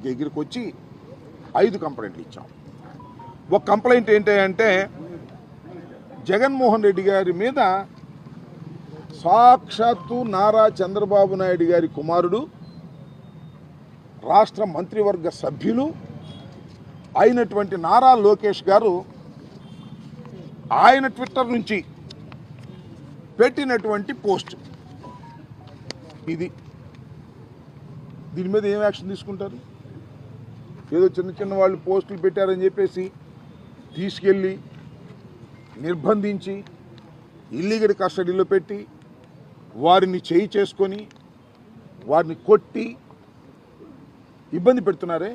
దగ్గరికి వచ్చి 5 కంప్లైంట్లు ఇచ్చాం. ఒక కంప్లైంట్ ఏంటంటే జగన్మోహన్ రెడ్డి గారి మీద సాక్షాత్తు నారా చంద్రబాబు నాయుడు గారి కుమారుడు రాష్ట్ర మంత్రివర్గ సభ్యులు అయినటువంటి నారా లోకేష్ గారు ఆయన ట్విట్టర్ నుంచి పెట్టినటువంటి పోస్ట్ ఇది. దీని మీద ఏం యాక్షన్ తీసుకుంటారు? ఏదో చిన్న చిన్న వాళ్ళు పోస్టులు పెట్టారని చెప్పేసి తీసుకెళ్ళి నిర్బంధించి ఇల్లీగల్ కస్టడీలో పెట్టి వారిని చేయి చేసుకొని వారిని కొట్టి ఇబ్బంది పెడుతున్నారే.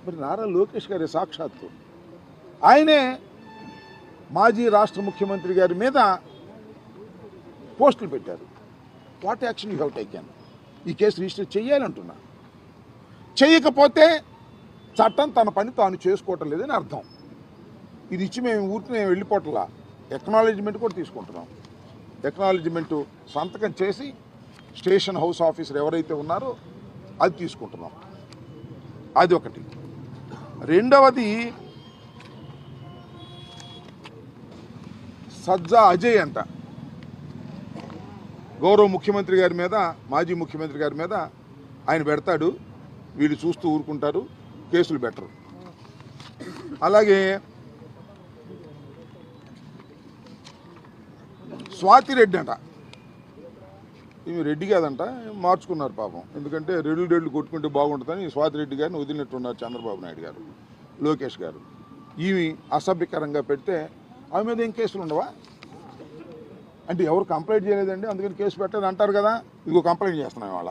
మరి నారా లోకేష్ గారి సాక్షాత్తు ఆయనే మాజీ రాష్ట్ర ముఖ్యమంత్రి గారి మీద పోస్టులు పెట్టారు. What action you have taken? ఈ కేసు రిజిస్టర్ చేయాలంటున్నా. చేయకపోతే చట్టం తన పని తాను చేసుకోవటం లేదని అర్థం. ఇది ఇచ్చి మేము ఊరికి మేము వెళ్ళిపోవట్లా, ఎక్నాలెడ్జ్మెంట్ కూడా తీసుకుంటున్నాం. ఎక్నాలెడ్జ్మెంట్ సంతకం చేసి స్టేషన్ హౌస్ ఆఫీసర్ ఎవరైతే ఉన్నారో అది తీసుకుంటున్నాం. అది ఒకటి. రెండవది సజ్జా అజయ్ అంట గౌరవ ముఖ్యమంత్రి గారి మీద, మాజీ ముఖ్యమంత్రి గారి మీద ఆయన పెడతాడు, వీళ్ళు చూస్తూ ఊరుకుంటారు, కేసులు పెట్టరు. అలాగే స్వాతి రెడ్డి అంట, ఈమె రెడ్డి కాదంట, మార్చుకున్నారు పాపం. ఎందుకంటే రెడ్లు కొట్టుకుంటే బాగుంటుందని స్వాతి రెడ్డి గారిని వదిలినట్టున్నారు చంద్రబాబు నాయుడు గారు, లోకేష్ గారు. ఈమె అసభ్యకరంగా పెడితే ఆమె మీద ఏం కేసులు ఉండవా? అంటే ఎవరు కంప్లైంట్ చేయలేదండి అందుకని కేసు పెట్టలేదు అంటారు కదా. ఇదిగో కంప్లైంట్ చేస్తున్నాం వాళ్ళ,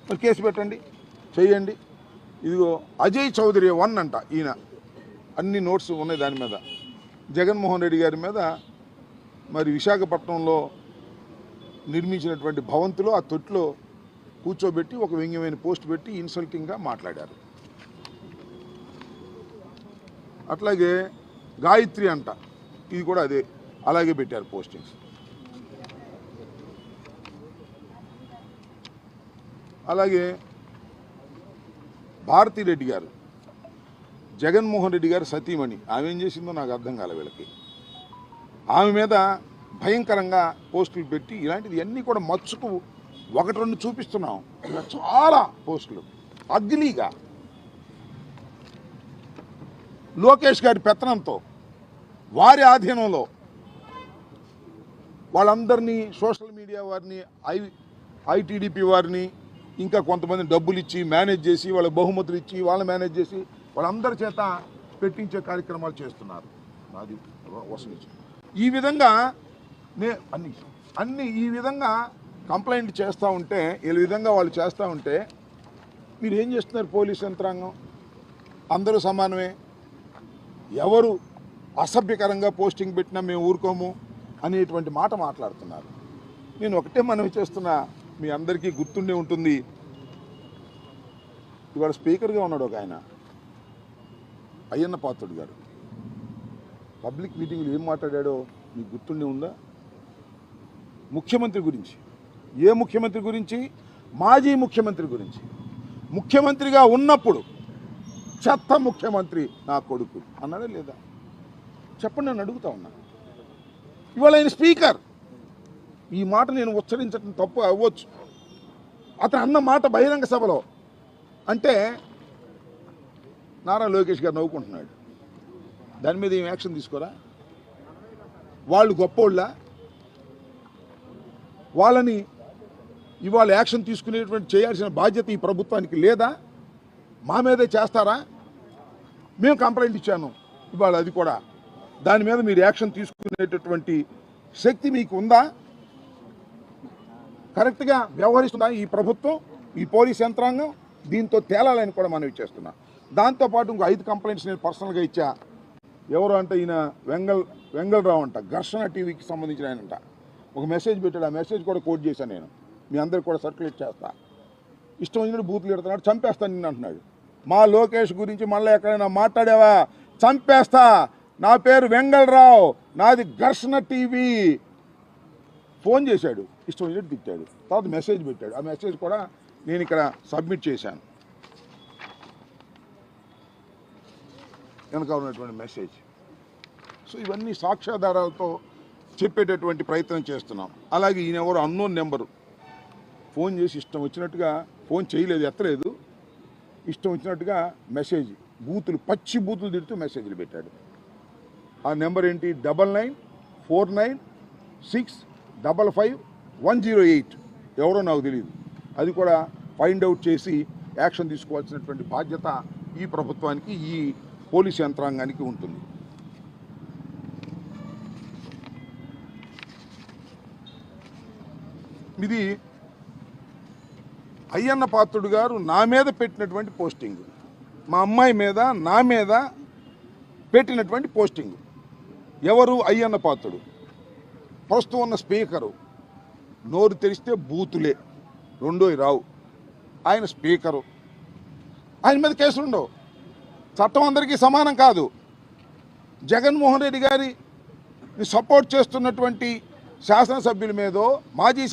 మరి కేసు పెట్టండి, చేయండి. ఇదిగో అజయ్ చౌదరి 1 అంట, ఈయన అన్ని నోట్స్ ఉన్నాయి దాని మీద. జగన్మోహన్ రెడ్డి గారి మీద మరి విశాఖపట్నంలో నిర్మించినటువంటి భవంతిలో ఆ తొట్టులో కూర్చోబెట్టి ఒక వ్యంగ్యమైన పోస్ట్ పెట్టి ఇన్సల్టింగ్గా మాట్లాడారు. అట్లాగే గాయత్రి అంట, ఇది కూడా అదే, అలాగే పెట్టారు పోస్టింగ్స్. అలాగే భారతిరెడ్డి గారు, జగన్మోహన్ రెడ్డి గారు సతీమణి, ఆమె ఏం చేసిందో నాకు అర్థం కాలే వీళ్ళకి. ఆమె మీద భయంకరంగా పోస్టులు పెట్టి ఇలాంటిది అన్నీ కూడా మచ్చుకు 1-2 చూపిస్తున్నాం. ఇలా చాలా పోస్టులు అగ్లీగా లోకేష్ గారి పెత్తనంతో వారి ఆధీనంలో వాళ్ళందరినీ సోషల్ మీడియా వారిని, ఐటీడీపీ వారిని, ఇంకా కొంతమంది డబ్బులు ఇచ్చి మేనేజ్ చేసి వాళ్ళ బహుమతులు ఇచ్చి వాళ్ళని మేనేజ్ చేసి వాళ్ళందరి చేత పెట్టించే కార్యక్రమాలు చేస్తున్నారు. అది వసూలు. ఈ విధంగా అన్ని ఈ విధంగా కంప్లైంట్ చేస్తూ ఉంటే, ఈ విధంగా వాళ్ళు చేస్తూ ఉంటే మీరు ఏం చేస్తున్నారు? పోలీస్ యంత్రాంగం అందరూ సమానమే, ఎవరు అసభ్యకరంగా పోస్టింగ్ పెట్టినా మేము ఊరుకోము అనేటువంటి మాట మాట్లాడుతున్నారు. నేను ఒకటే మనవి చేస్తున్నా, మీ అందరికీ గుర్తుండే ఉంటుంది, ఇవాళ స్పీకర్గా ఉన్నాడు ఒక ఆయన, అయ్యన్న పాత్రుడు గారు. పబ్లిక్ మీటింగ్లో ఏం మాట్లాడాడో మీకు గుర్తుండే ఉందా? ముఖ్యమంత్రి గురించి. ఏ ముఖ్యమంత్రి గురించి? మాజీ ముఖ్యమంత్రి గురించి. ముఖ్యమంత్రిగా ఉన్నప్పుడు చెత్త ముఖ్యమంత్రి నా కొడుకు అన్నాడా లేదా? చెప్పండి, నేను అడుగుతా ఉన్నా. ఇవాళ ఆయన స్పీకర్. ఈ మాట నేను ఉచ్చరించడం తప్పు అవ్వచ్చు, అతను అన్న మాట బహిరంగ సభలో అంటే నారా లోకేష్ గారు నవ్వుకుంటున్నాడు. దాని మీద ఏం యాక్షన్ తీసుకోరా? వాళ్ళు గొప్పోళ్ళ? వాళ్ళని ఇవాళ యాక్షన్ తీసుకునేటువంటి చేయాల్సిన బాధ్యత ఈ ప్రభుత్వానికి లేదా? మా మీదే చేస్తారా? మేము కంప్లైంట్ ఇచ్చాను ఇవాళ, అది కూడా దాని మీద మీరు యాక్షన్ తీసుకునేటటువంటి శక్తి మీకు ఉందా? కరెక్ట్గా వ్యవహరిస్తుందా ఈ ప్రభుత్వం, ఈ పోలీస్ యంత్రాంగం? దీంతో తేలాలని కూడా మనం ఇచ్చేస్తున్నాం. దాంతోపాటు ఇంకో 5 కంప్లైంట్స్ నేను పర్సనల్గా ఇచ్చా. ఎవరు అంటే ఈయన వెంగళరావు అంట, ఘర్షణ టీవీకి సంబంధించిన ఆయనంట. ఒక మెసేజ్ పెట్టాడు, ఆ మెసేజ్ కూడా కోట్ చేశాను నేను, మీ అందరికి కూడా సర్క్యులేట్ చేస్తా. ఇష్టం వచ్చినట్టు బూతులు పెడుతున్నాడు, చంపేస్తాను నిన్ను అంటున్నాడు. మా లోకేష్ గురించి మళ్ళీ ఎక్కడైనా మాట్లాడావా చంపేస్తా, నా పేరు వెంగళరావు, నాది ఘర్షణ టీవీ. ఫోన్ చేశాడు, ఇష్టం వచ్చినట్టు తిట్టాడు. తర్వాత మెసేజ్ పెట్టాడు, ఆ మెసేజ్ కూడా నేను ఇక్కడ సబ్మిట్ చేశాను. వెనక ఉన్నటువంటి మెసేజ్. సో ఇవన్నీ సాక్ష్యాధారాలతో చెప్పేటటువంటి ప్రయత్నం చేస్తున్నాం. అలాగే ఈయన ఎవరు అన్నోన్ నెంబరు ఫోన్ చేసి ఇష్టం వచ్చినట్టుగా, ఫోన్ చేయలేదు, ఎత్తలేదు, ఇష్టం వచ్చినట్టుగా మెసేజ్, బూతులు, పచ్చి బూతులు తిడుతూ మెసేజ్లు పెట్టాడు. ఆ నెంబర్ ఏంటి? 9949655108. ఎవరో నాకు తెలియదు. అది కూడా ఫైండ్ అవుట్ చేసి యాక్షన్ తీసుకోవాల్సినటువంటి బాధ్యత ఈ ప్రభుత్వానికి, ఈ పోలీస్ యంత్రాంగానికి ఉంటుంది. ఇది అయ్యన్న పాత్రుడు గారు నా మీద పెట్టినటువంటి పోస్టింగ్, మా అమ్మాయి మీద, నా మీద పెట్టినటువంటి పోస్టింగ్. ఎవరు? అయ్యన్న పాత్రుడు. ప్రస్తుతం ఉన్న స్పీకరు నోరు తెరిస్తే బూతులే, రెండోవి రావు. ఆయన స్పీకరు, ఆయన మీద కేసులు ఉండవు. చట్టం అందరికీ సమానం కాదు. జగన్మోహన్ రెడ్డి గారిని సపోర్ట్ చేస్తున్నటువంటి శాసనసభ్యుల మీదో, మాజీ